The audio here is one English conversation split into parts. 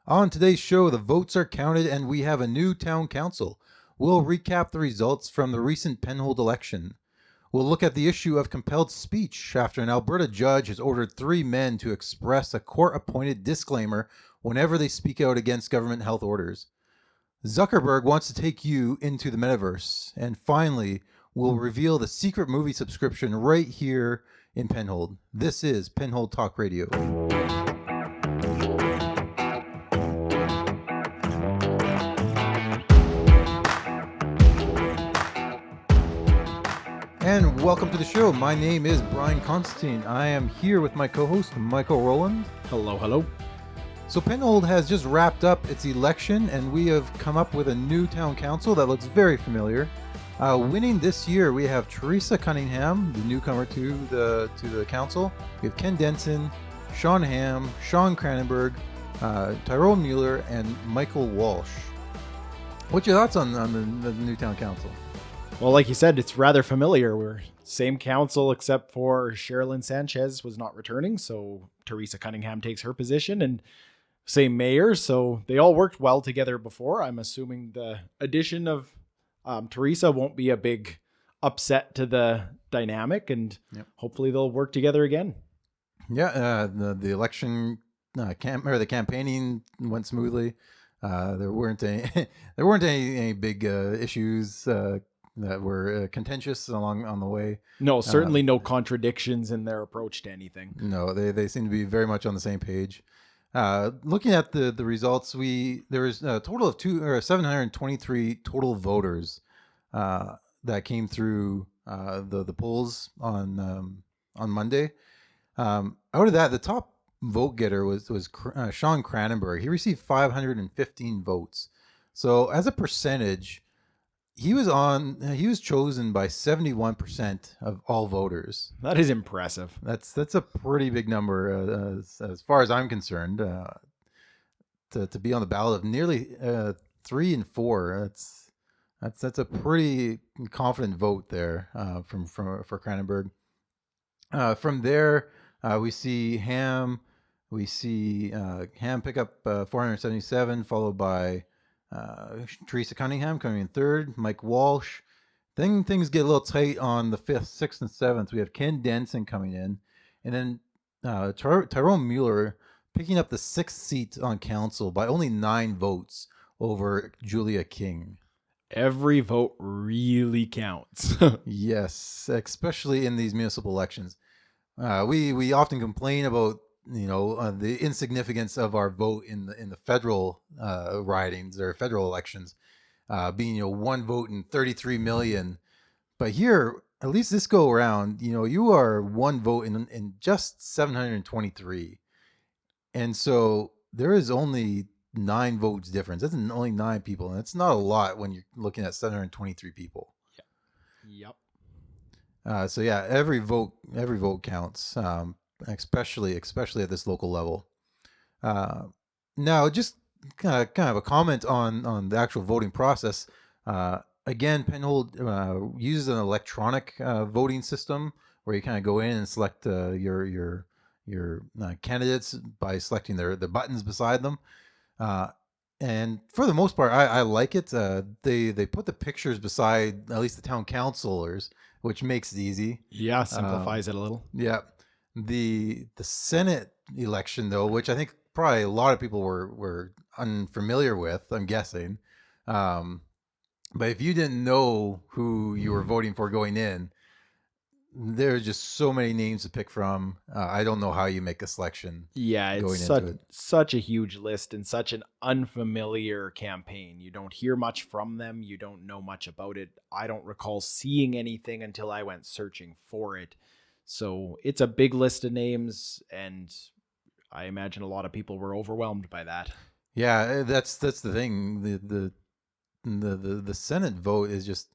On today's show, the votes are counted and we have a new town council. We'll recap the results from the recent Penhold election. We'll look at the issue of compelled speech after an Alberta judge has ordered 3 men to express a court-appointed disclaimer whenever they speak out against government health orders. Zuckerberg wants to take you into the Metaverse. And finally, we'll reveal the secret movie subscription right here in Penhold. This is Penhold Talk Radio. And welcome to the show. My name is Brian Constantine. I am here with my co-host, Michael Rowland. Hello, hello. So Penhold has just wrapped up its election, and we have come up with a new town council that looks very familiar. Winning this year, we have Teresa Cunningham, the newcomer to the council. We have Ken Denson, Sean Ham, Sean Cranenberg, Tyrone Mueller, and Michael Walsh. What's your thoughts on the new town council? Well, like you said, it's rather familiar. We're same council except for Sherilyn Sanchez was not returning, so Teresa Cunningham takes her position, and same mayor, so they all worked well together before. I'm assuming the addition of Teresa won't be a big upset to the dynamic, and hopefully they'll work together again. Yeah, the election the campaigning went smoothly. There weren't any big issues that were contentious on the way. No, certainly no contradictions in their approach to anything. No, they seem to be very much on the same page. Looking at the results, there was a total of 723 total voters that came through the polls on Monday. Out of that, the top vote getter was Sean Cranenberg. He received 515 votes. So as a percentage, he was chosen by 71% of all voters. That is impressive. That's a pretty big number as far as I'm concerned. To be on the ballot of nearly 3 and 4, that's a pretty confident vote there for Cranenberg. From there, we see Ham pick up 477, followed by Teresa Cunningham coming in third, Mike Walsh. Then things get a little tight on the 5th, 6th, and 7th. We have Ken Denson coming in, and then Tyrone Mueller picking up the 6th seat on council by only 9 votes over Julia King. Every vote really counts. Yes, especially in these municipal elections. We often complain about the insignificance of our vote in the federal ridings or federal elections, being 1 vote in 33 million. But here, at least this go around, you are 1 vote in just 723, and so there is only 9 votes difference. That's only 9 people, and it's not a lot when you're looking at 723 people. Yep. So yeah, every vote counts. Especially at this local level. Now, just kind of a comment on the actual voting process. Again, Penhold uses an electronic voting system where you kind of go in and select your candidates by selecting the buttons beside them. And for the most part, I like it. They put the pictures beside at least the town councilors, which makes it easy. Yeah, simplifies it a little. Yeah. The Senate election, though, which I think probably a lot of people were unfamiliar with, I'm guessing. But if you didn't know who you were voting for going in, there's just so many names to pick from. I don't know how you make a selection. Yeah, it's such a huge list and such an unfamiliar campaign. You don't hear much from them. You don't know much about it. I don't recall seeing anything until I went searching for it. So it's a big list of names, and I imagine a lot of people were overwhelmed by that. Yeah, that's the thing. The Senate vote is just,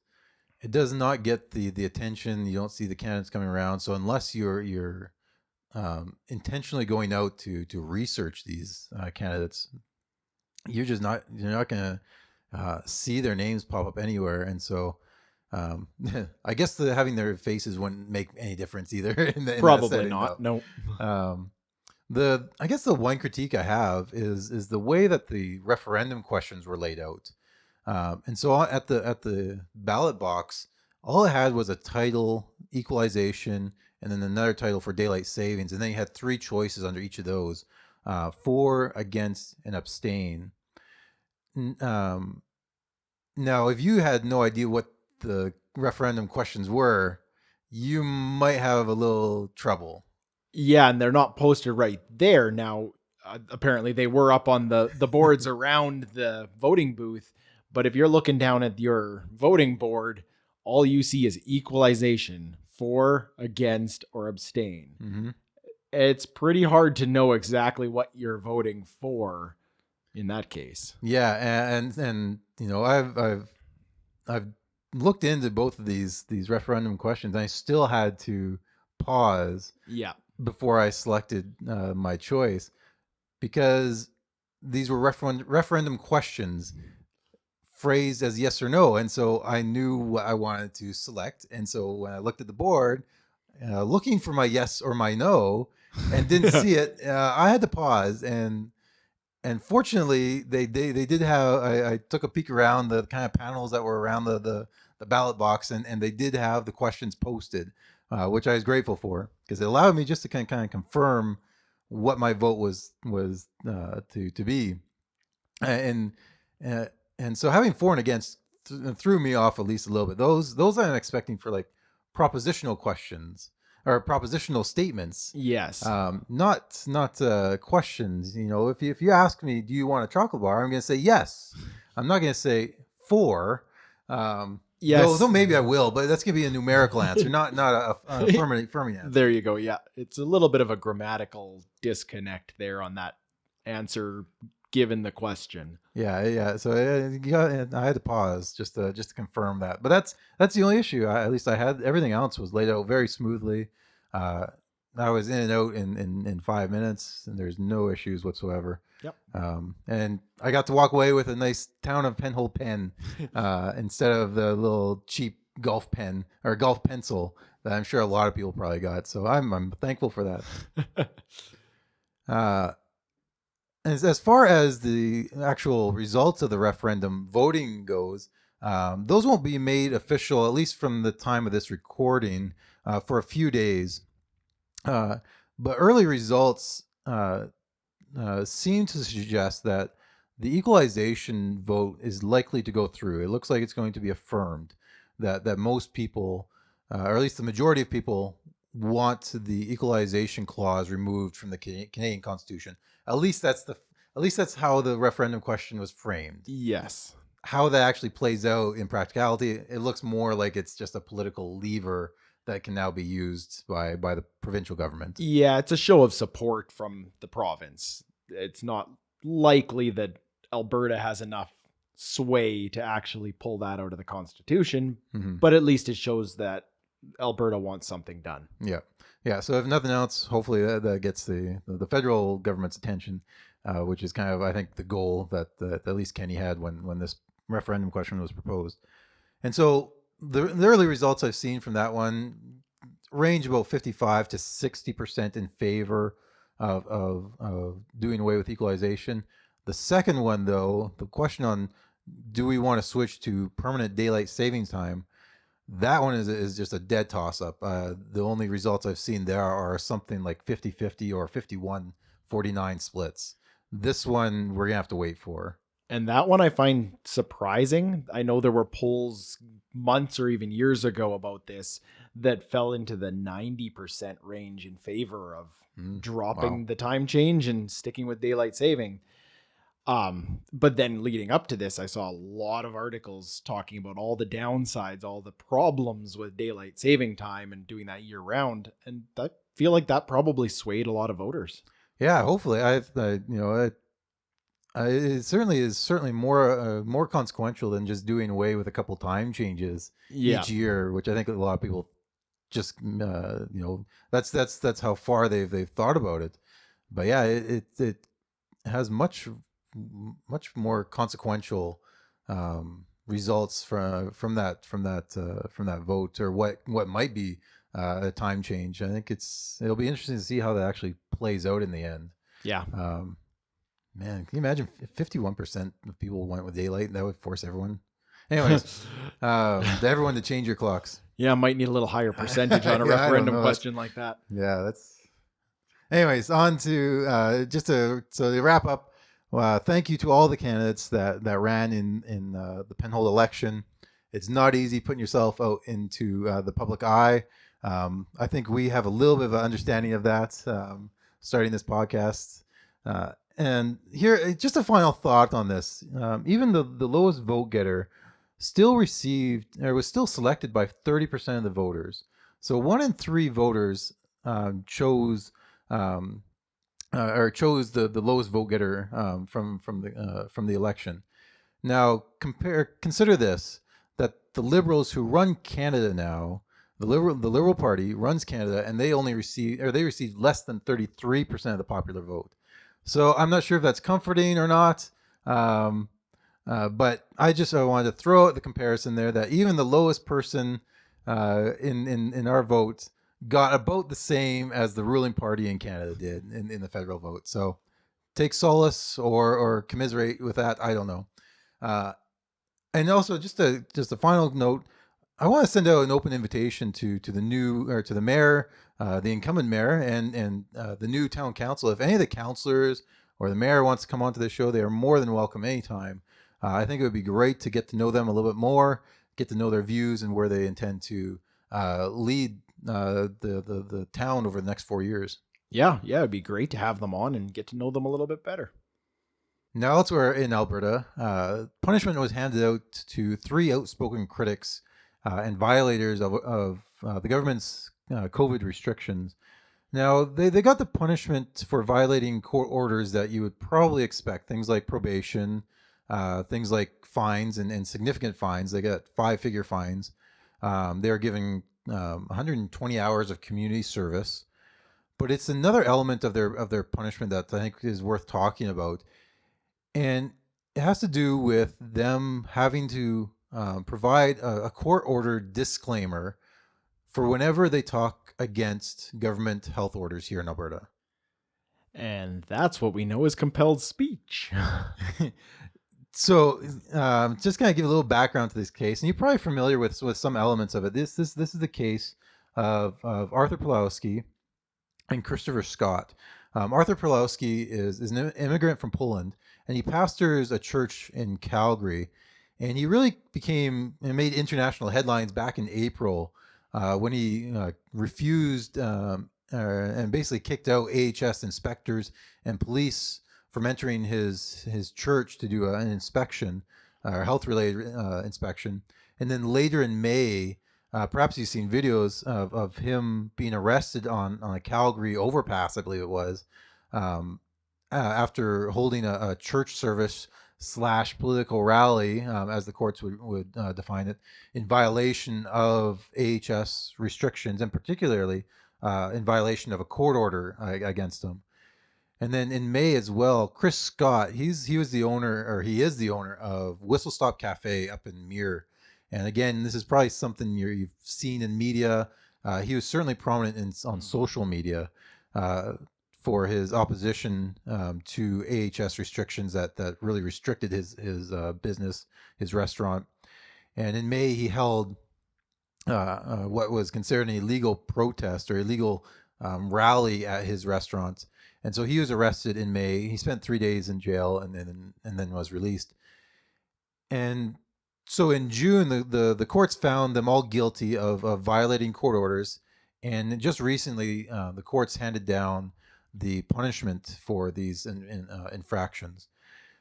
it does not get the attention. You don't see the candidates coming around. So unless you're intentionally going out to research these candidates, you're not going to see their names pop up anywhere. And so I guess having their faces wouldn't make any difference either. Probably not. No. I guess the one critique I have is the way that the referendum questions were laid out. And so at the ballot box, all it had was a title, equalization, and then another title for daylight savings, and then you had three choices under each of those: for, against, and abstain. Um, Now, if you had no idea what the referendum questions were, you might have a little trouble. Yeah, and they're not posted right there. Now, apparently they were up on the boards around the voting booth, but if you're looking down at your voting board, all you see is equalization, for, against, or abstain. Mm-hmm. It's pretty hard to know exactly what you're voting for in that case. Yeah, and I've looked into both of these referendum questions, and I still had to pause Yeah. before I selected my choice because these were referendum questions phrased as yes or no, and so I knew what I wanted to select, and so when I looked at the board, looking for my yes or my no, and didn't see it, I had to pause and fortunately, they did have. I took a peek around the kind of panels that were around the ballot box, and they did have the questions posted, which I was grateful for because it allowed me just to kind of confirm what my vote was to be, and uh, and so having for and against threw me off at least a little bit. Those I'm expecting for like propositional questions or propositional statements, Yes. not questions. If you ask me, do you want a chocolate bar? I'm going to say yes. I'm not going to say for. Though Yes. maybe I will, but that's going to be a numerical answer, not a affirmative answer. There you go. Yeah. It's a little bit of a grammatical disconnect there on that answer given the question. Yeah, yeah. So I had to pause just to confirm that. But that's the only issue. At least I had everything else was laid out very smoothly. Uh, I was in and out in 5 minutes, and there's no issues whatsoever. Yep. And I got to walk away with a nice Town of Penhold pen instead of the little cheap golf pen or golf pencil that I'm sure a lot of people probably got. So I'm thankful for that. Uh, as far as the actual results of the referendum voting goes, those won't be made official, at least from the time of this recording, for a few days. Uh, but early results seem to suggest that the equalization vote is likely to go through. It looks like it's going to be affirmed. That most people, or at least the majority of people, want the equalization clause removed from the Canadian Constitution. At least that's how the referendum question was framed. Yes. How that actually plays out in practicality, it looks more like it's just a political lever that can now be used by the provincial government. Yeah, it's a show of support from the province. It's not likely that Alberta has enough sway to actually pull that out of the Constitution, Mm-hmm. but at least it shows that Alberta wants something done. Yeah, yeah. So if nothing else, hopefully that gets the federal government's attention, which is kind of I think the goal that at least Kenny had when this referendum question was proposed. And so the early results I've seen from that one range about 55 to 60% in favor of doing away with equalization. The second one, though, the question on do we want to switch to permanent daylight savings time, that one is just a dead toss up. The only results I've seen there are something like 50-50 or 51-49 splits. This one we're going to have to wait for. And that one I find surprising. I know there were polls months or even years ago about this that fell into the 90% range in favor of dropping Wow. the time change and sticking with daylight saving. But then leading up to this, I saw a lot of articles talking about all the downsides, all the problems with daylight saving time and doing that year round. And I feel like that probably swayed a lot of voters. Yeah, hopefully. It certainly more consequential than just doing away with a couple time changes Yeah. each year, which I think a lot of people just that's how far they've thought about it. But yeah, it has much more consequential results from that vote or what might be a time change. I think it'll be interesting to see how that actually plays out in the end. Yeah. Um, Man, can you imagine if 51% of people went with daylight? That would force everyone. Anyways, everyone to change your clocks. Yeah, might need a little higher percentage on a Yeah, I don't referendum know. question like that. Yeah, that's. Anyways, on to so to wrap up. Thank you to all the candidates that ran in the Penhold election. It's not easy putting yourself out into the public eye. I think we have a little bit of an understanding of that starting this podcast. And here, just a final thought on this. Even the lowest vote getter still received or was still selected by 30% of the voters. So 1 in 3 voters chose um, or chose the lowest vote getter from the election. Now consider this, that the Liberals who run Canada now, the Liberal Party runs Canada, and they received less than 33% of the popular vote. So I'm not sure if that's comforting or not. Um, but I wanted to throw out the comparison there that even the lowest person in our vote got about the same as the ruling party in Canada did in the federal vote. So take solace or commiserate with that. I don't know. Uh, and also just a final note, I want to send out an open invitation to the new or to the mayor, the incumbent mayor, and the new town council. If any of the councilors or the mayor wants to come onto the show, they are more than welcome anytime. I think it would be great to get to know them a little bit more, get to know their views and where they intend to lead the town over the next 4 years. Yeah, it'd be great to have them on and get to know them a little bit better. Now, elsewhere in Alberta, punishment was handed out to 3 outspoken critics and violators of the government's COVID restrictions. Now, they got the punishment for violating court orders that you would probably expect, things like probation, things like fines and significant fines. They got 5-figure fines. They are given 120 hours of community service. But it's another element of their punishment that I think is worth talking about, and it has to do with them having to provide a court-ordered disclaimer for whenever they talk against government health orders here in Alberta. And that's what we know as compelled speech. So, just kind of give a little background to this case, and you're probably familiar with some elements of it. This is the case of Arthur Pulowski and Christopher Scott. Arthur Pulowski is an immigrant from Poland, and he pastors a church in Calgary. And he really made international headlines back in April when he refused and basically kicked out AHS inspectors and police from entering his church to do an inspection, or health-related inspection. And then later in May, perhaps you've seen videos of him being arrested on a Calgary overpass, I believe it was, after holding a church service / political rally, as the courts would define it, in violation of AHS restrictions, and particularly in violation of a court order against him. And then in May as well, Chris Scott, he is the owner of Whistle Stop Cafe up in Muir. And again, this is probably something you've seen in media. He was certainly prominent on social media for his opposition to AHS restrictions that really restricted his business, his restaurant. And in May, he held what was considered an illegal protest or illegal rally at his restaurant. And so he was arrested in May. He spent 3 days in jail and then was released. And so in June, the courts found them all guilty of violating court orders. And just recently, the courts handed down the punishment for these infractions.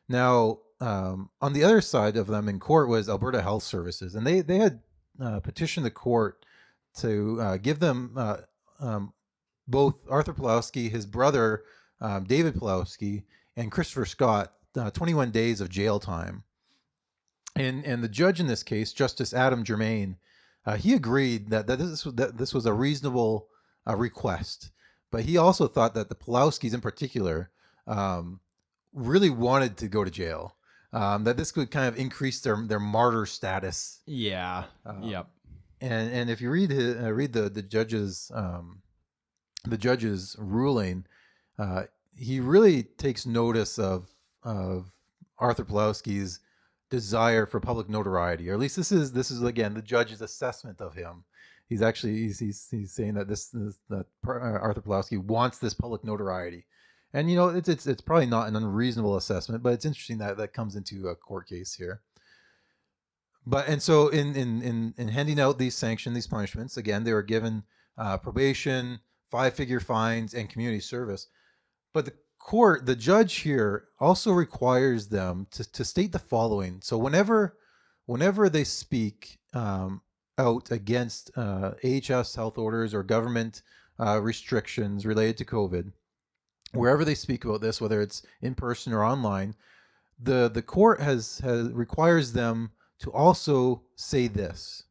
Now, on the other side of them in court was Alberta Health Services. And they had petitioned the court to give them both Arthur Pulowski, his brother David Pulowski, and Christopher Scott 21 days of jail time. And the judge in this case, Justice Adam Germain, he agreed that this was a reasonable request, but he also thought that the Pulowskis in particular really wanted to go to jail. That this could kind of increase their martyr status. Yeah. Yep. And if you read the judge's ruling, uh, he really takes notice of Arthur Pawlowski's desire for public notoriety, or at least this is again the judge's assessment of him. He's saying that Arthur Pawlowski wants this public notoriety, and it's probably not an unreasonable assessment, but it's interesting that that comes into a court case here. But and so in handing out these punishments, again they were given probation, 5-figure fines, and community service. But the judge here also requires them to state the following. So whenever they speak out against AHS health orders or government restrictions related to COVID, wherever they speak about this, whether it's in person or online, the court has requires them to also say this.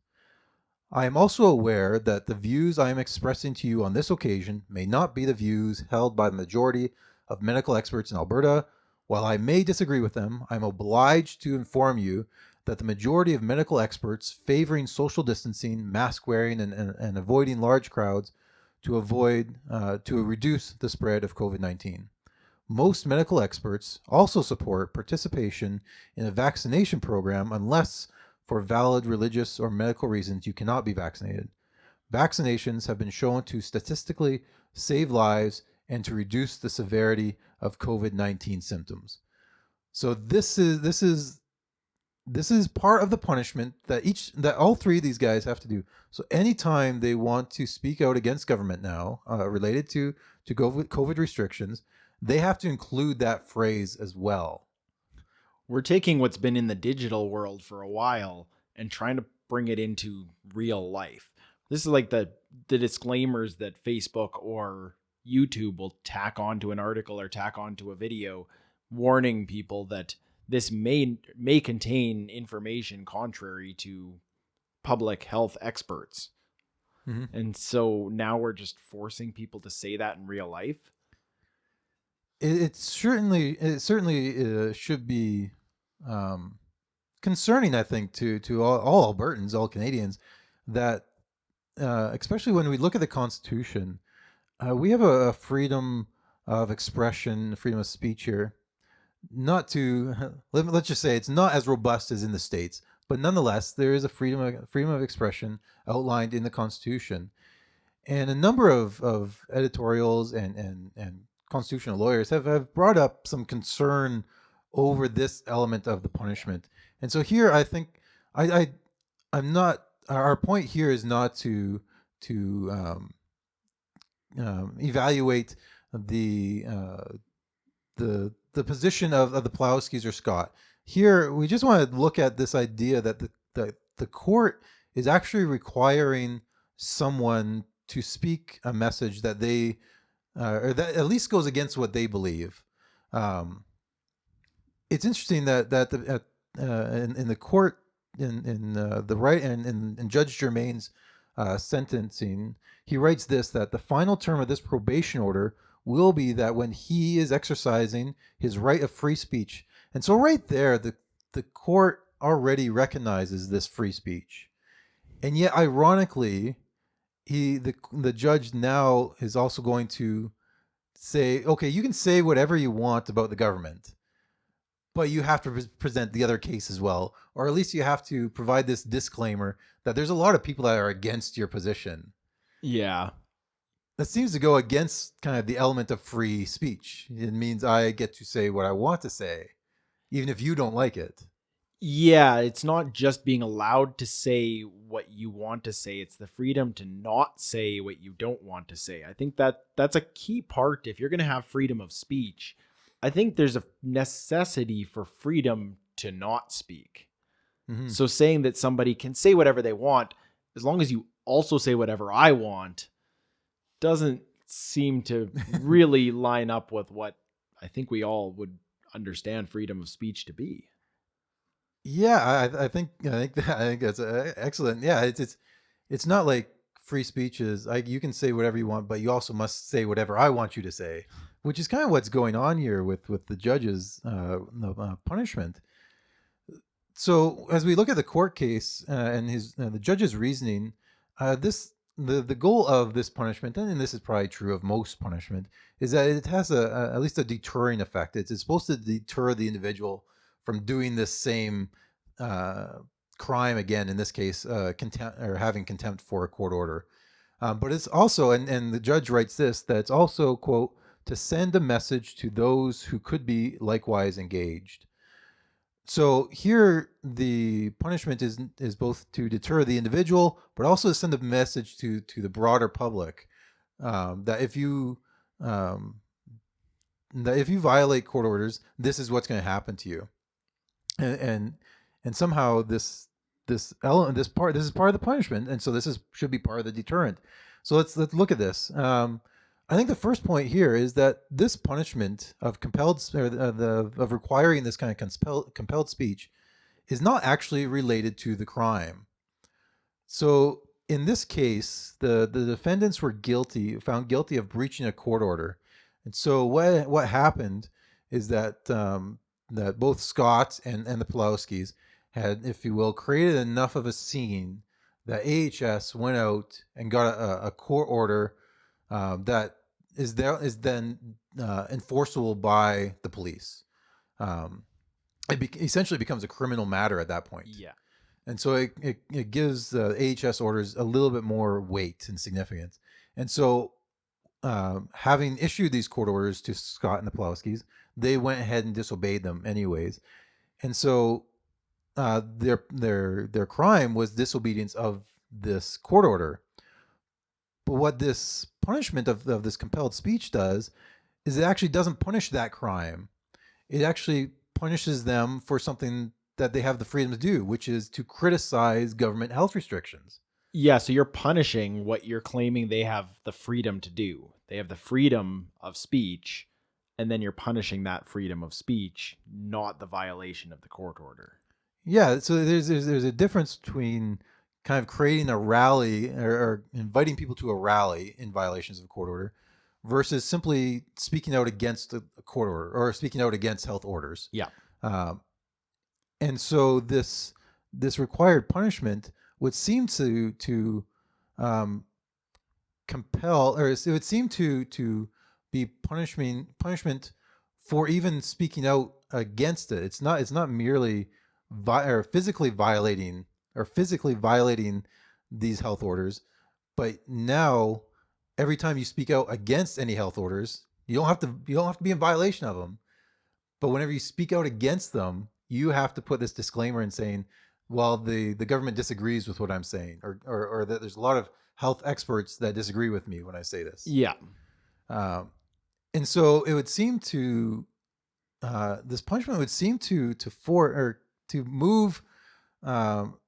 I am also aware that the views I am expressing to you on this occasion may not be the views held by the majority of medical experts in Alberta. While I may disagree with them, I am obliged to inform you that the majority of medical experts favoring social distancing, mask wearing, and avoiding large crowds to reduce the spread of COVID-19. Most medical experts also support participation in a vaccination program unless, for valid religious or medical reasons, you cannot be vaccinated. Vaccinations have been shown to statistically save lives and to reduce the severity of COVID-19 symptoms. So this is part of the punishment that all three of these guys have to do. So anytime they want to speak out against government now, related to COVID restrictions, they have to include that phrase as well. We're taking what's been in the digital world for a while and trying to bring it into real life. This is like the disclaimers that Facebook or YouTube will tack onto an article or tack onto a video warning people that this may contain information contrary to public health experts. Mm-hmm. And so now we're just forcing people to say that in real life. It certainly should be concerning, I think, to all Albertans, all Canadians, that especially when we look at the Constitution, we have a freedom of expression, freedom of speech here. Not to let's just say it's not as robust as in the States, but nonetheless there is a freedom of expression outlined in the Constitution, and a number of editorials and constitutional lawyers have brought up some concern over this element of the punishment. And so here I think I'm not, our point here is not to evaluate the position of the Plowskis or Scott. Here we just want to look at this idea that the court is actually requiring someone to speak a message that they or that at least goes against what they believe. It's interesting that in the court in the right and in Judge Germain's sentencing, he writes that the final term of this probation order will be that when he is exercising his right of free speech. And so right there, the court already recognizes this free speech. And yet, ironically, the judge now is also going to say, okay, you can say whatever you want about the government, but you have to present the other case as well, or at least you have to provide this disclaimer that there's a lot of people that are against your position. Yeah. That seems to go against kind of the element of free speech. It means I get to say what I want to say, even if you don't like it. Yeah, it's not just being allowed to say what you want to say. It's the freedom to not say what you don't want to say. I think that's a key part. If you're going to have freedom of speech, I think there's a necessity for freedom to not speak. Mm-hmm. So saying that somebody can say whatever they want, as long as you also say whatever I want, doesn't seem to really line up with what I think we all would understand freedom of speech to be. Yeah, I think that's excellent. Yeah, it's not like free speech is you can say whatever you want, but you also must say whatever I want you to say, which is kind of what's going on here with the judge's punishment. So as we look at the court case and the judge's reasoning, this the goal of this punishment, and this is probably true of most punishment, is that it has at least a deterring effect. It's supposed to deter the individual from doing this same uh, crime again. In this case, contempt or having contempt for a court order. But it's also, and the judge writes this, that it's also, quote, to send a message to those who could be likewise engaged. So here, the punishment is both to deter the individual, but also to send a message to the broader public that um, if you violate court orders, this is what's going to happen to you, and and, and somehow this element this is part of the punishment, and so this is should be part of the deterrent. So let's look at this. I think the first point here is that this punishment of compelled or of requiring this kind of compelled speech is not actually related to the crime. So in this case, the defendants were found guilty of breaching a court order, and so what happened is that both Scott and the Pulowskis had, if you will, created enough of a scene that AHS went out and got a court order that is then enforceable by the police. Um, essentially becomes a criminal matter at that point. Yeah. And so it gives AHS orders a little bit more weight and significance. And so, having issued these court orders to Scott and the Pulowskis, they went ahead and disobeyed them anyways. And so, their crime was disobedience of this court order. But what this punishment of this compelled speech does is it actually doesn't punish that crime. It actually punishes them for something that they have the freedom to do, which is to criticize government health restrictions. Yeah, so you're punishing what you're claiming they have the freedom to do. They have the freedom of speech, and then you're punishing that freedom of speech, not the violation of the court order. Yeah, so there's a difference between kind of creating a rally or inviting people to a rally in violations of a court order versus simply speaking out against a court order or speaking out against health orders. Yeah. Um, and so this required punishment would seem to um, compel, or it would seem to be punishment for even speaking out against it. It's not merely or physically violating these health orders, but now every time you speak out against any health orders, you don't have to be in violation of them. But whenever you speak out against them, you have to put this disclaimer in saying, well, the government disagrees with what I'm saying, or that there's a lot of health experts that disagree with me when I say this. Yeah. Um, and so it would seem to this punishment would seem to move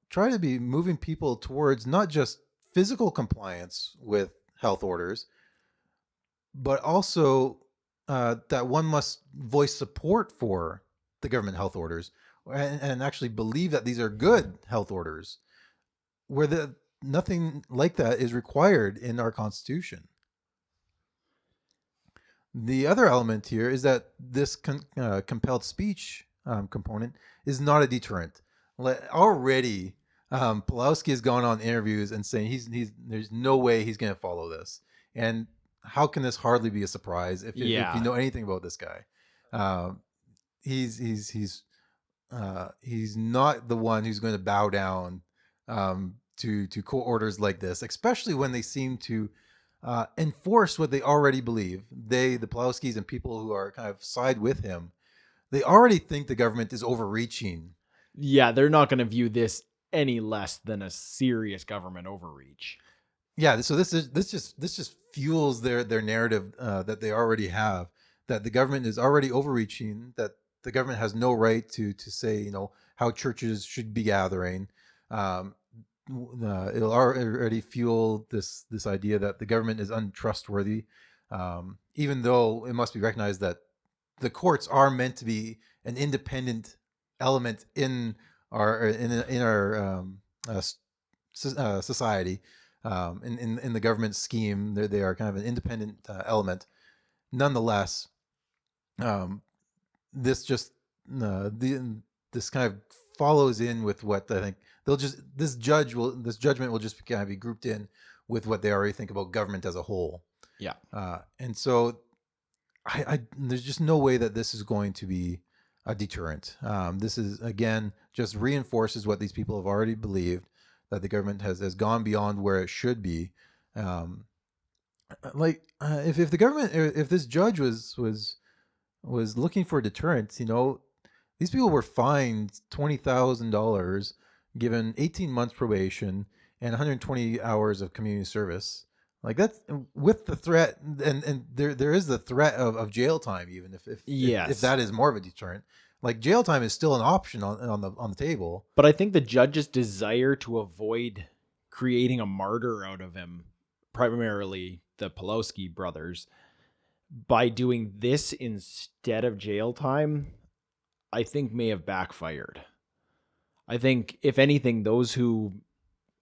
try to be moving people towards not just physical compliance with health orders, but also that one must voice support for the government health orders and actually believe that these are good health orders, where nothing like that is required in our Constitution. The other element here is that this compelled speech component is not a deterrent. Already, Pulowski has gone on interviews and saying there's no way he's going to follow this. And how can this hardly be a surprise if you know anything about this guy? Um, he's not the one who's going to bow down to court orders like this, especially when they seem to enforce what they already believe. The Pulowskis and people who are kind of side with him, they already think the government is overreaching. Yeah, they're not going to view this any less than a serious government overreach. Yeah, so this just fuels their narrative that they already have, that the government is already overreaching, that the government has no right to say how churches should be gathering. Um, it'll already fuel this idea that the government is untrustworthy, even though it must be recognized that the courts are meant to be an independent element in our society. In the government scheme, they are kind of an independent element. Nonetheless, um, this just this kind of follows in with what I think this judgment will just kind of be grouped in with what they already think about government as a whole. Yeah. And so there's just no way that this is going to be a deterrent. This is, again, just reinforces what these people have already believed, that the government has gone beyond where it should be. Um, if the government, if this judge was looking for a deterrent, these people were fined $20,000, given 18 months probation and 120 hours of community service. Like, that's with the threat, and there is the threat of jail time, even if Yes. that is more of a deterrent. Like, jail time is still an option on the table. But I think the judge's desire to avoid creating a martyr out of him, primarily the Pulowski brothers, by doing this instead of jail time, I think may have backfired. I think, if anything, those who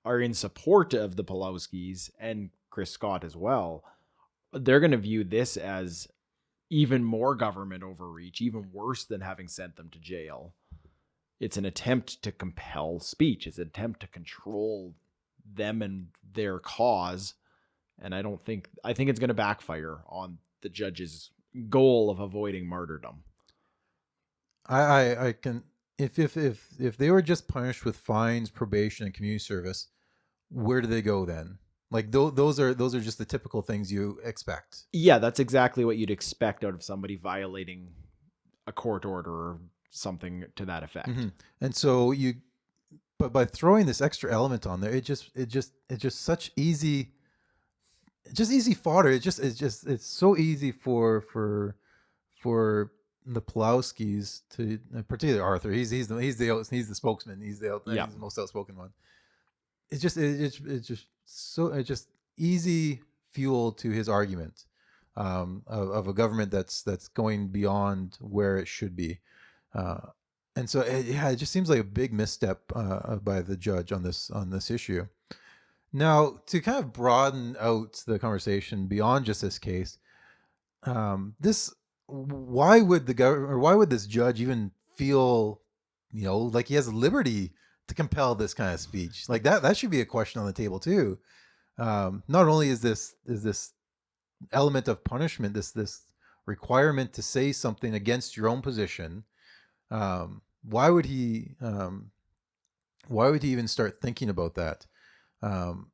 are in support of the Pulowskis and Chris Scott as well, they're going to view this as even more government overreach, even worse than having sent them to jail. It's an attempt to compel speech. It's an attempt to control them and their cause. And I think it's going to backfire on the judge's goal of avoiding martyrdom. I can, if they were just punished with fines, probation, and community service, where do they go then? Like, those are just the typical things you expect. Yeah, that's exactly what you'd expect out of somebody violating a court order or something to that effect. Mm-hmm. And so but by throwing this extra element on there, it's such easy, just easy fodder. It's so easy for the Pulowskis to, particularly Arthur. He's the spokesman. He's the most outspoken one. It's just easy fuel to his argument, of a government that's going beyond where it should be. And so it just seems like a big misstep by the judge on this issue. Now, to kind of broaden out the conversation beyond just this case, this why would the government, or why would this judge even feel, like he has liberty to compel this kind of speech? Like, that should be a question on the table too. Not only is this element of punishment, this requirement to say something against your own position, why would he even start thinking about that? And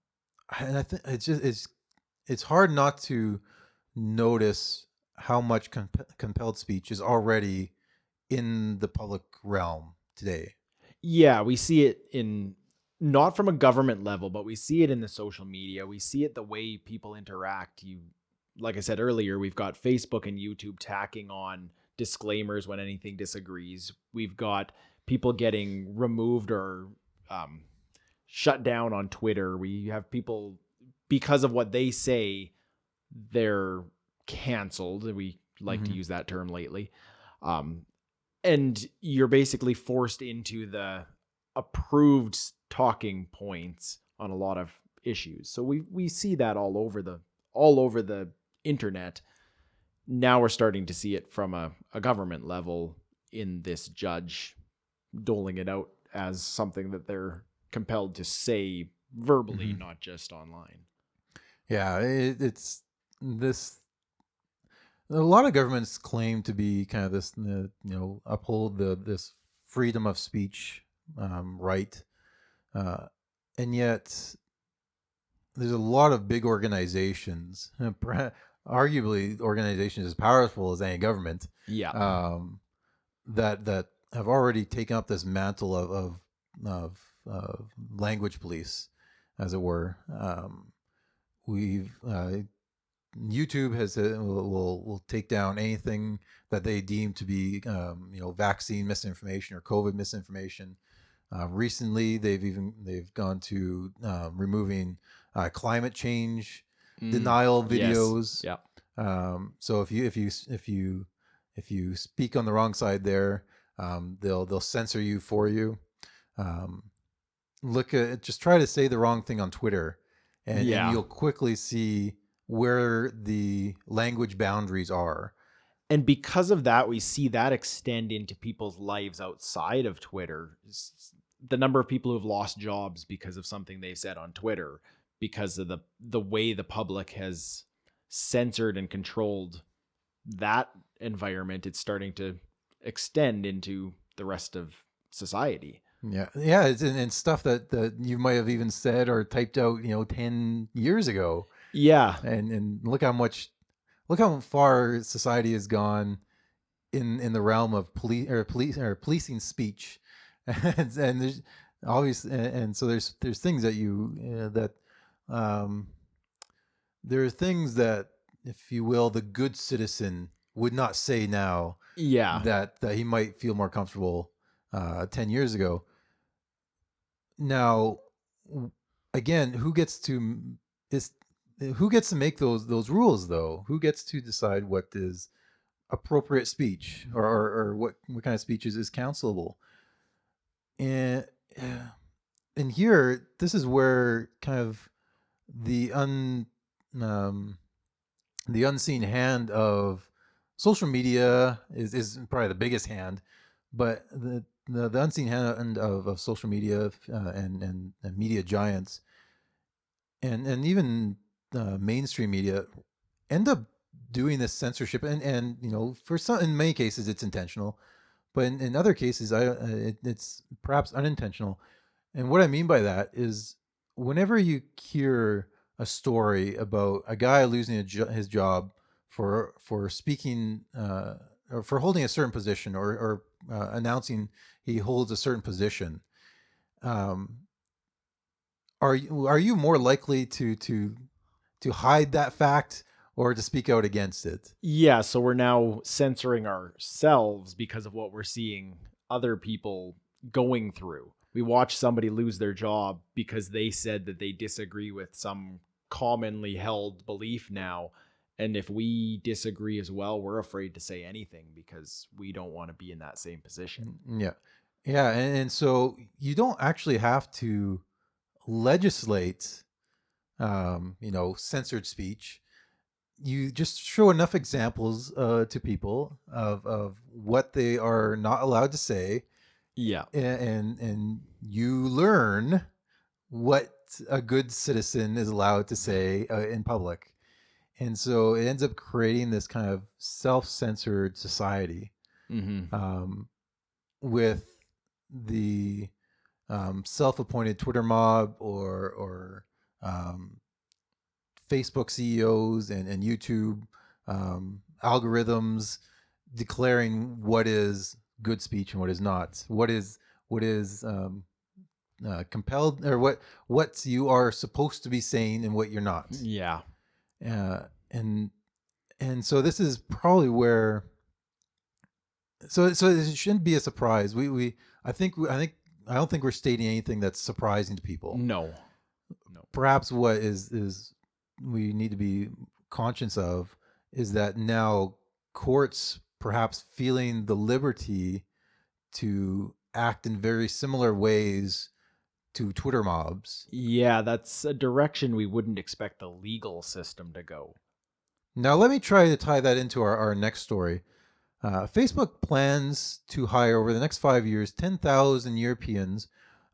I think it's hard not to notice how much compelled speech is already in the public realm today. Yeah, we see it in, not from a government level, but we see it in the social media. We see it the way people interact. Like I said earlier, we've got Facebook and YouTube tacking on disclaimers when anything disagrees. We've got people getting removed or shut down on Twitter. We have people, because of what they say, they're canceled. We like to use that term lately. And you're basically forced into the approved talking points on a lot of issues. So we see that all over the internet. Now we're starting to see it from a government level, in this judge doling it out as something that they're compelled to say verbally, not just online. Yeah, it's this. A lot of governments claim to be kind of this, uphold this freedom of speech, right, and yet there's a lot of big organizations, arguably organizations as powerful as any government, Yeah. that have already taken up this mantle of language police, as it were. We've YouTube will take down anything that they deem to be, vaccine misinformation or COVID misinformation. Recently, they've gone to removing climate change denial videos. Yes. Yeah. So if you speak on the wrong side there, they'll censor you for you. Just try to say the wrong thing on Twitter, and you'll quickly see where the language boundaries are. And because of that, we see that extend into people's lives outside of Twitter. The number of people who have lost jobs because of something they said on Twitter, because of the way the public has censored and controlled that environment. It's starting to extend into the rest of society. Yeah, yeah, and stuff that you might have even said or typed out, 10 years ago, Yeah. and look how far society has gone in the realm of policing speech, and there's obviously, and so there's things that um, there are things that, if you will, the good citizen would not say now Yeah. that he might feel more comfortable 10 years ago. Now, again, is who gets to make those rules though? Who gets to decide what is appropriate speech, or what kind of speech is counselable? And and here, this is where kind of the um, the unseen hand of social media is probably the biggest hand, but the unseen hand of social media, and media giants, and even mainstream media, end up doing this censorship, and for some, in many cases it's intentional, but in other cases it's perhaps unintentional. And what I mean by that is, whenever you hear a story about a guy losing his job for speaking, or for holding a certain position, or announcing he holds a certain position, um, are you more likely to hide that fact, or to speak out against it? Yeah, so we're now censoring ourselves because of what we're seeing other people going through. We watch somebody lose their job because they said that they disagree with some commonly held belief now. And if we disagree as well, we're afraid to say anything because we don't want to be in that same position. Yeah, yeah, and so you don't actually have to legislate, censored speech. You just show enough examples to people of what they are not allowed to say, Yeah. and you learn what a good citizen is allowed to say in public. And so it ends up creating this kind of self-censored society, Hmm. um, with the self-appointed Twitter mob, or um, Facebook CEOs, and YouTube algorithms declaring what is good speech and what is not. What is compelled, or what you are supposed to be saying and what you're not. Yeah. Uh, and and so this is probably where. So it shouldn't be a surprise. I don't think we're stating anything that's surprising to people. No. No. Perhaps what is we need to be conscious of is that now courts perhaps feeling the liberty to act in very similar ways to Twitter mobs. Yeah, that's a direction we wouldn't expect the legal system to go. Now, let me try to tie that into our next story. Facebook plans to hire over the next 5 years 10,000 Europeans,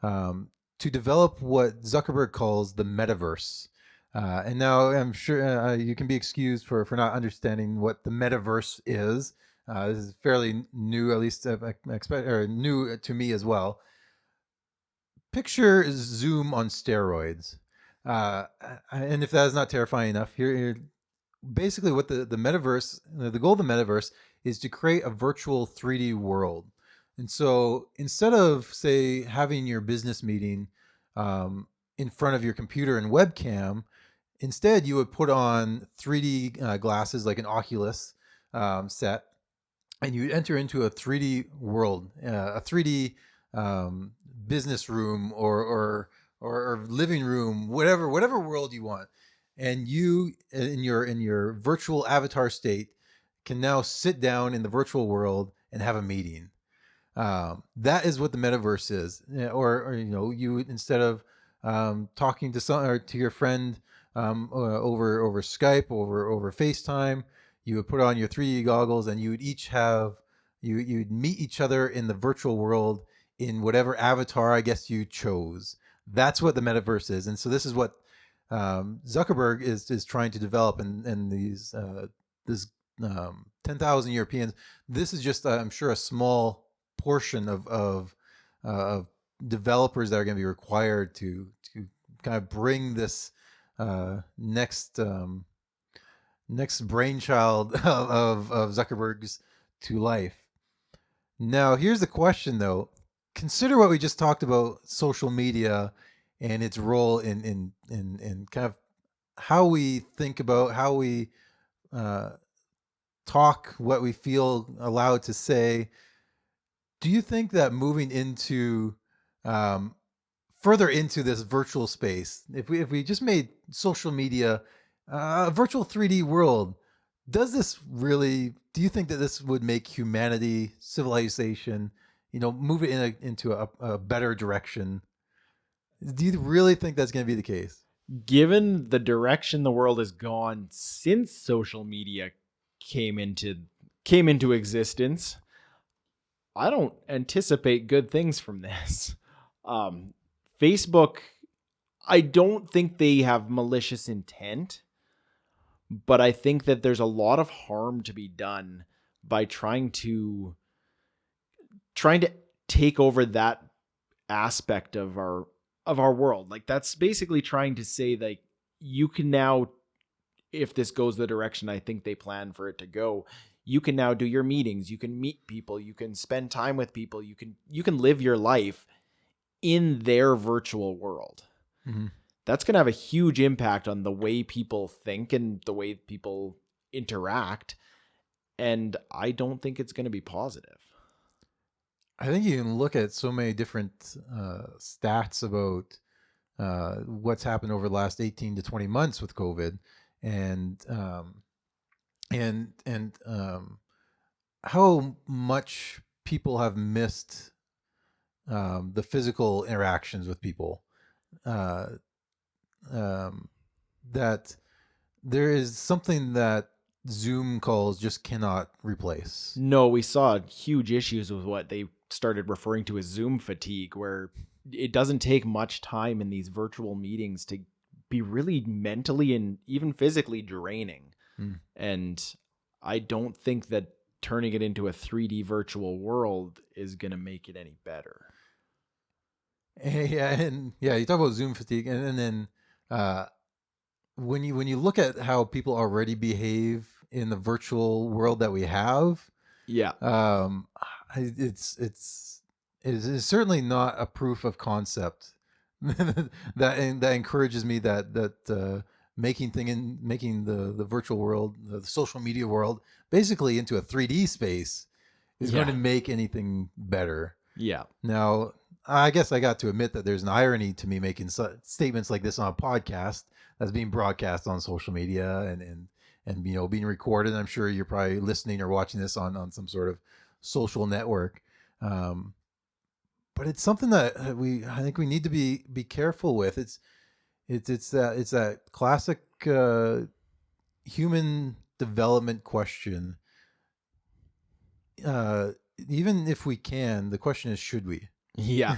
to develop what Zuckerberg calls the Metaverse. And now I'm sure you can be excused for not understanding what the Metaverse is. This is fairly new, at least or new to me as well. Picture Zoom on steroids. Uh, and if that is not terrifying enough, here basically what the metaverse, the goal of the metaverse is to create a virtual 3D world. And so, instead of, say, having your business meeting in front of your computer and webcam, instead you would put on 3D glasses, like an Oculus set, and you enter into a 3D world, a 3D um, business room, or living room, whatever world you want, and you, in your virtual avatar state, can now sit down in the virtual world and have a meeting. That is what the metaverse is. Or you, instead of talking to some, or to your friend over Skype, over FaceTime, you would put on your 3D goggles, and you would each have you'd meet each other in the virtual world in whatever avatar I guess you chose. That's what the metaverse is. And so this is what Zuckerberg is trying to develop, and these this 10,000 Europeans. This is just, I'm sure, a small portion of developers that are going to be required to kind of bring this next next brainchild of Zuckerberg's to life. Now, here's the question though. Consider what we just talked about: social media and its role in kind of how we think about, how we uh, talk, what we feel allowed to say. Do you think that moving into um, further into this virtual space, if we just made social media a virtual 3D world, does this really? Do you think that this would make humanity, civilization, move it into a better direction? Do you really think that's going to be the case? Given the direction the world has gone since social media came into came into existence, I don't anticipate good things from this. Um, Facebook, I don't think they have malicious intent, but I think that there's a lot of harm to be done by trying to take over that aspect of our world. Like that's basically trying to say like you can now, if this goes the direction I think they plan for it to go, you can now do your meetings, you can meet people, you can spend time with people, you can live your life in their virtual world. Mm-hmm. That's going to have a huge impact on the way people think and the way people interact, and I don't think it's going to be positive. I think you can look at so many different stats about what's happened over the last 18 to 20 months with COVID, and how much people have missed the physical interactions with people. Uh, um, that there is something that Zoom calls just cannot replace. No, we saw huge issues with what they started referring to as Zoom fatigue, where it doesn't take much time in these virtual meetings to be really mentally and even physically draining. Mm. And I don't think that turning it into a 3D virtual world is going to make it any better. Yeah, and yeah, you talk about Zoom fatigue, and then uh, when you look at how people already behave in the virtual world that we have, Yeah. um, it is certainly not a proof of concept that encourages me that making the virtual world, the social media world, basically into a 3D space is going to Yeah. make anything better. Yeah. Now, I guess I got to admit that there's an irony to me making statements like this on a podcast that's being broadcast on social media and being recorded. I'm sure you're probably listening or watching this on some sort of social network. Um, but it's something that I think we need to be careful with. It's that classic human development question. Uh, Even if we can, the question is, should we? Yeah.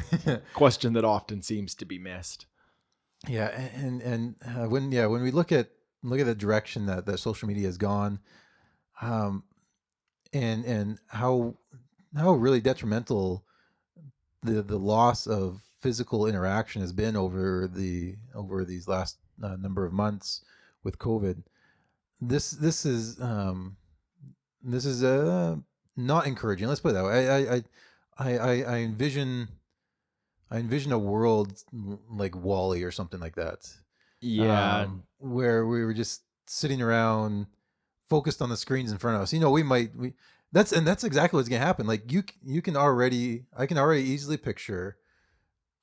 Question that often seems to be missed. Yeah, when we look at the direction that social media has gone, um, and how really detrimental the loss of physical interaction has been over these last number of months with COVID. This is not encouraging. Let's put it that way. I envision a world like Wally or something like that, Yeah. where we were just sitting around, focused on the screens in front of us. That's exactly what's gonna happen. Like I can already easily picture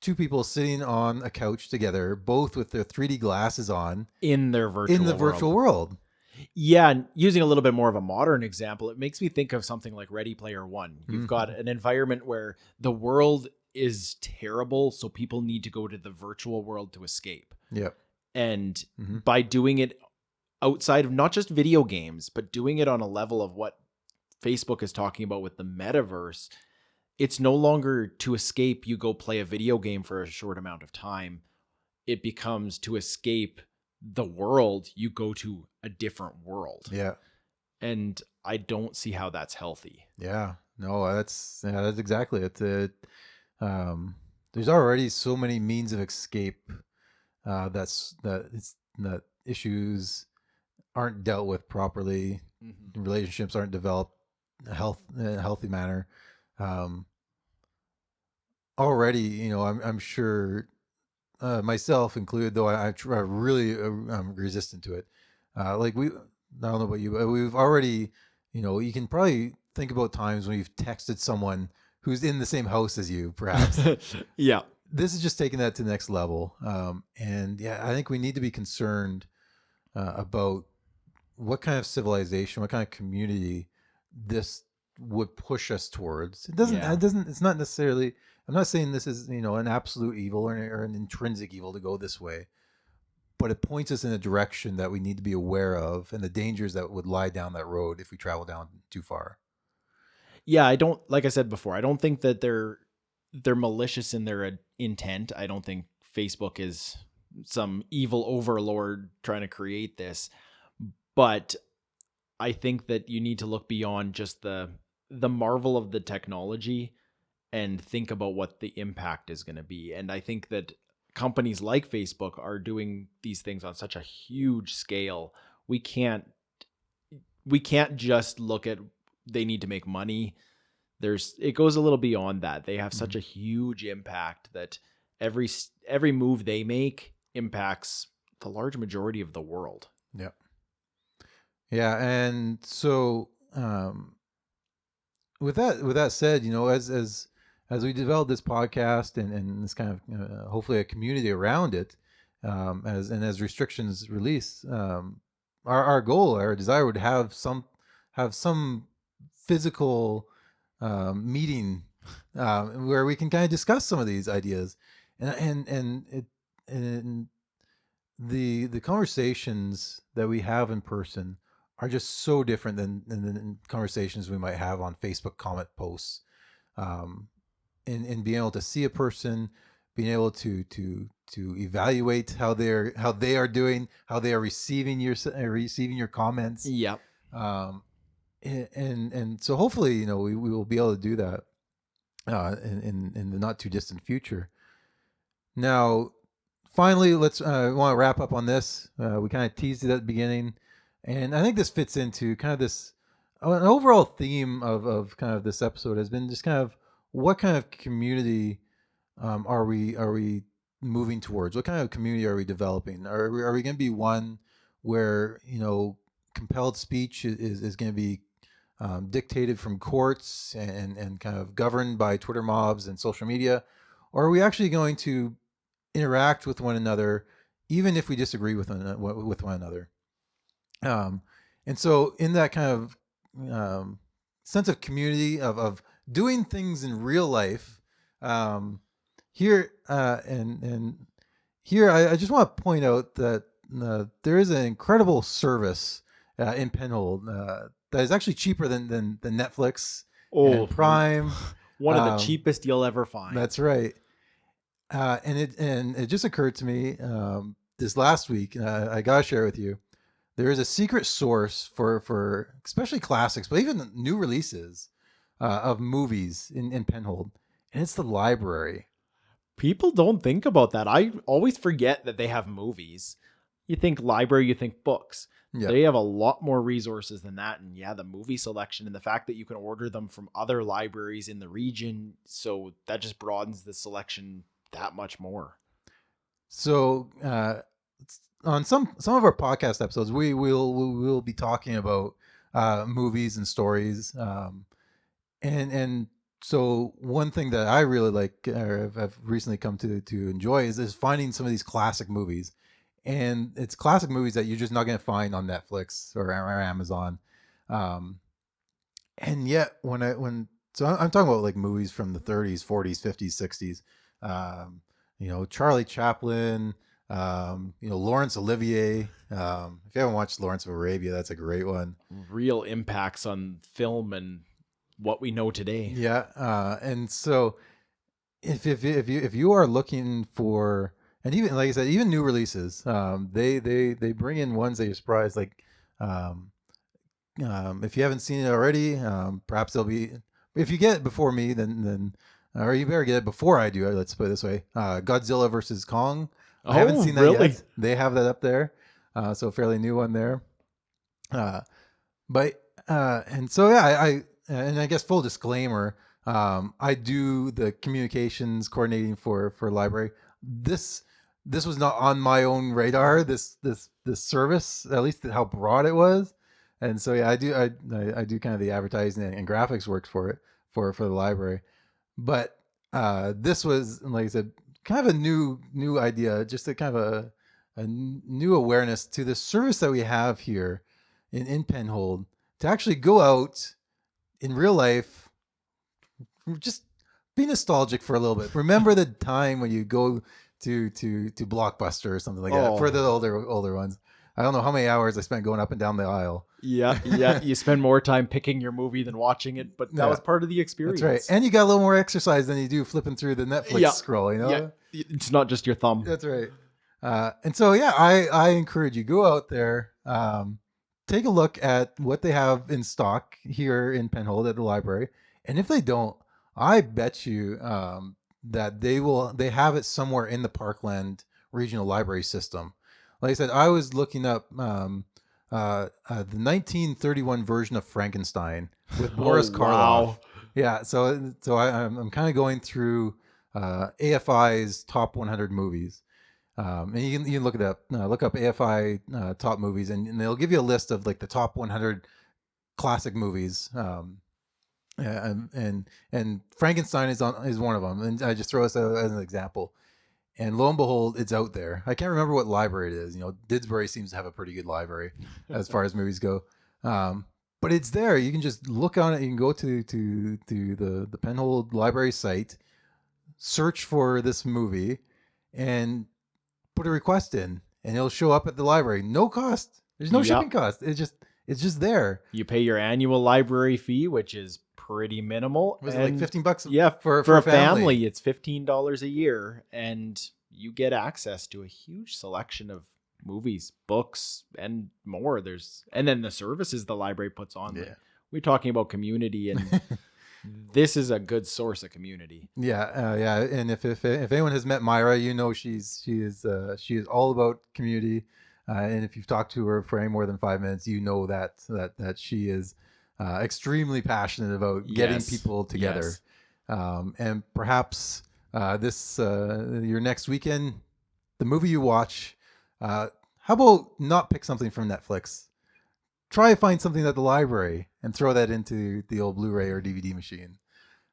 two people sitting on a couch together, both with their 3D glasses on In their in the virtual world. virtual world. Yeah, and using a little bit more of a modern example, it makes me think of something like Ready Player One. You've got an environment where the world is terrible, so people need to go to the virtual world to escape. Yep. And Hmm. by doing it outside of not just video games, but doing it on a level of what Facebook is talking about with the metaverse, it's no longer to escape, you go play a video game for a short amount of time. It becomes to escape, the world, you go to a different world. Yeah. And I don't see how that's healthy. Yeah. No, that's exactly it. Um, there's already so many means of escape that issues aren't dealt with properly, Mm-hmm. relationships aren't developed in a healthy manner. Um, Already, I'm sure, myself included, though I really I'm resistant to it. Like I don't know about you, but we've already, you can probably think about times when you've texted someone who's in the same house as you, perhaps. Yeah. This is just taking that to the next level. And yeah, I think we need to be concerned about what kind of civilization, what kind of community this would push us towards. Yeah. It's not necessarily, I'm not saying this is, an absolute evil or an intrinsic evil to go this way, but it points us in a direction that we need to be aware of and the dangers that would lie down that road if we travel down too far. Yeah, I don't, like I said before, I don't think that they're malicious in their intent. I don't think Facebook is some evil overlord trying to create this, but I think that you need to look beyond just the marvel of the technology and think about what the impact is going to be. And I think that companies like Facebook are doing these things on such a huge scale. We can't just look at they need to make money. It goes a little beyond that. They have such Mhm. a huge impact that every move they make impacts the large majority of the world. Yeah. Yeah. And so, with that said, as we develop this podcast and this kind of hopefully a community around it, as restrictions release, our goal, our desire would have some physical meeting where we can kind of discuss some of these ideas, and the conversations that we have in person are just so different than conversations we might have on Facebook comment posts. And being able to see a person, being able to evaluate how they are doing, how they are receiving your comments, Yep. um, and so hopefully we will be able to do that in the not too distant future. Now, finally, let's want to wrap up on this. We kind of teased it at the beginning, and I think this fits into kind of this an overall theme of kind of this episode has been just kind of what kind of community are we moving towards? What kind of community are we developing? Are we going to be one where compelled speech is going to be dictated from courts and kind of governed by Twitter mobs and social media, or are we actually going to interact with one another, even if we disagree with one another. Um, and so, in that kind of sense of community of doing things in real life, um, here and here, I just want to point out that there is an incredible service in Penhold that is actually cheaper than Netflix Oh, and Prime. one of the Um, cheapest you'll ever find. that's right. And it just occurred to me this last week, and I gotta share it with you. There is a secret source for especially classics, but even new releases of movies in Penhold, and it's the library. People don't think about that. I always forget that they have movies. You think library, you think books. Yeah. They have a lot more resources than that. And yeah, the movie selection and the fact that you can order them from other libraries in the region. So that just broadens the selection that much more. So on some of our podcast episodes, we will be talking about movies and stories, and so one thing that I really like, or have recently come to enjoy, is finding some of these classic movies, and it's classic movies that you're just not going to find on Netflix or Amazon, um, and yet when so I'm talking about like movies from the 30s, 40s, 50s, 60s, Charlie Chaplin, Laurence Olivier. If you haven't watched Lawrence of Arabia, that's a great one. Real impacts on film and what we know today. Yeah, and so if you are looking for And even like I said, even new releases, they bring in ones that you're surprised. Like, um, if you haven't seen it already, perhaps they'll be. If you get it before me, then or you better get it before I do. Let's put it this way: Godzilla versus Kong. I haven't Oh, seen that really? yet. They have that up there, so fairly new one there. Uh, but and so yeah, and I guess full disclaimer, I do the communications coordinating for library. This this was not on my own radar. This service, at least how broad it was, and so yeah, I do kind of the advertising and graphics work for it for the library, but this was, like I said, kind of a new idea, just a kind of a new awareness to the service that we have here in Penhold, to actually go out in real life, just be nostalgic for a little bit. Remember the time when you go to Blockbuster or something like that. For the Oh, older ones, I don't know how many hours I spent going up and down the aisle. yeah, yeah. You spend more time picking your movie than watching it, but that Yeah, was part of the that's right. experience. And you got a little more exercise than you do flipping through the Netflix Yeah, scroll. You yeah. know, It's not just your thumb. that's right. And so yeah, I encourage you, go out there, take a look at what they have in stock here in Penhold at the library, and if they don't, I bet you that they have it somewhere in the Parkland Regional Library System. Like I said, I was looking up the 1931 version of Frankenstein with Oh, Boris Karloff. wow. Yeah, so I'm kind of going through AFI's top 100 movies. And you can look it up, look up AFI top movies, and they'll give you a list of like the top 100 classic movies. And Frankenstein is one of them. And I just throw this out as an example. And lo and behold, it's out there. I can't remember what library it is. You know, Didsbury seems to have a pretty good library as far as movies go. But it's there. You can just look on it. You can go to the Penhold Library site, search for this movie, and put a request in, and it'll show up at the library. No cost. There's no shipping Yep. cost. It's just there. You pay your annual library fee, which is pretty minimal. Was it like And 15 bucks yeah, for a a family? family, it's $15 a year, and you get access to a huge selection of movies, books, and more. And then the services the library puts on. Yeah. We're talking about community, and this is a good source of community. Yeah. And if anyone has met Myra, you know she is all about community. And if you've talked to her for any more than 5 minutes, you know that she is extremely passionate about getting Yes. people together. Yes. And perhaps this your next weekend, the movie you watch, how about not pick something from Netflix? Try to find something at the library and throw that into the old Blu-ray or DVD machine,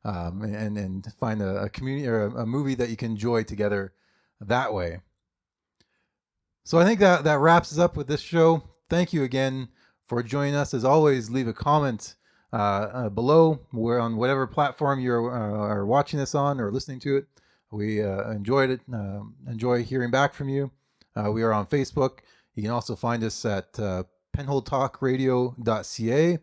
and find a community or a movie that you can enjoy together that way. So I think that wraps us up with this show. Thank you again for joining us. As always, leave a comment below. We're on whatever platform you are watching this on or listening to it. We enjoyed it. Enjoy hearing back from you. We are on Facebook. You can also find us at penholdtalkradio.ca.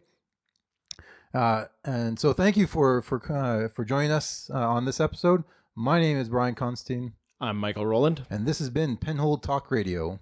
And so thank you for joining us on this episode. My name is Brian Constantine, I'm Michael Rowland. and this has been Penhold Talk Radio.